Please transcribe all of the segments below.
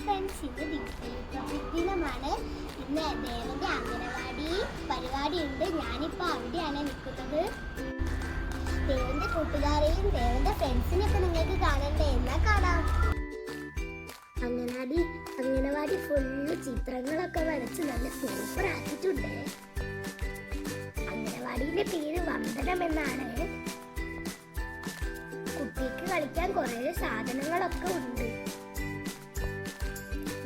Friends, ഇന്ന് republic ദിനമാണ്. ഇന്ന് ദേവന്റെ അംഗനവാടി പരിപാടി ഉണ്ട്. ഞാനിപ്പോൾ അവിടെയാണ് നിൽക്കുന്നത്. ദേവന്റെ കൂട്ടുകാരെയും ദേവന്റെ ഫ്രണ്ട്സിനെയൊക്കെ നിങ്ങൾക്ക് കാണണ്ടേ? എന്നാ കാണാം. അംഗനവാടി ഫുള്ള് ചിത്രങ്ങളൊക്കെ വരച്ച് നല്ല സൂപ്പർ ആക്കിയിട്ടുണ്ട്. അംഗനവാടിയുടെ പേര് വന്ദനം എന്നാണ്. കുട്ടിക്ക് കളിക്കാൻ കുറേ സാധനങ്ങളൊക്കെ ഉണ്ട്.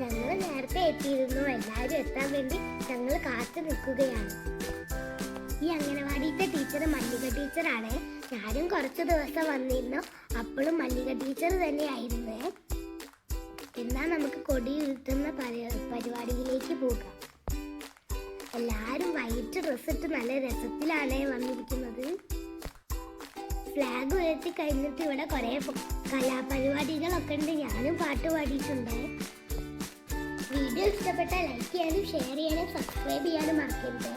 ഞങ്ങൾ നേരത്തെ എത്തിയിരുന്നു. എല്ലാവരും എത്താൻ വേണ്ടി ഞങ്ങൾ കാത്തു നിൽക്കുകയാണ്. ഈ അംഗനവാടിയിലെ ടീച്ചർ മല്ലിക ടീച്ചറാണ്. ഞാനും കുറച്ച് ദിവസം വന്നിരുന്നു. അപ്പോഴും മല്ലിക ടീച്ചർ തന്നെയായിരുന്നു. എന്നാൽ നമുക്ക് കൊടി ഉയർത്തുന്ന പരിപാടിയിലേക്ക് പോകാം. എല്ലാവരും വൈറ്റ് ഡ്രസ് ഇട്ട് നല്ല രസത്തിലാണ് വന്നിരിക്കുന്നത്. ഫ്ലാഗ് ഉയർത്തി കഴിഞ്ഞിട്ട് ഇവിടെ കുറേ കലാപരിപാടികളൊക്കെ ഉണ്ട്. ഞാനും പാട്ട് പാടിയിട്ടുണ്ട്. വീഡിയോ ഇഷ്ടപ്പെട്ടാൽ ലൈക്ക് ചെയ്യാനും ഷെയർ ചെയ്യാനും സബ്സ്ക്രൈബ് ചെയ്യാനും മറക്കരുത്.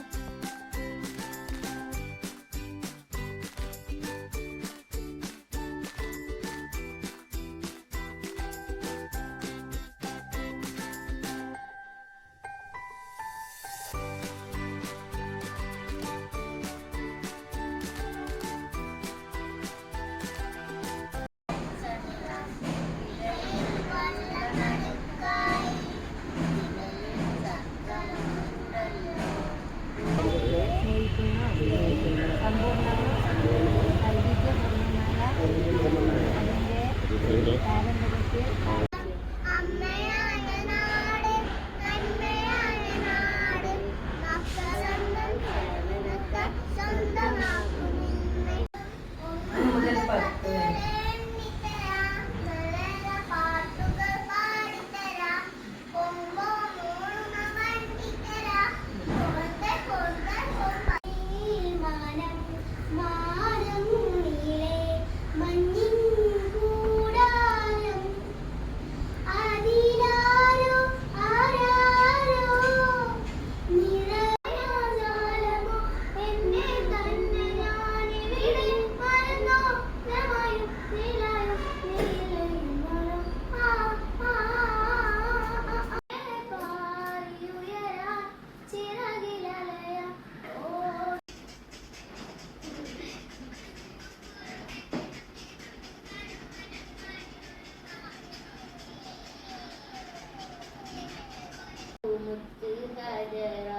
മുത്ത് ഹജറ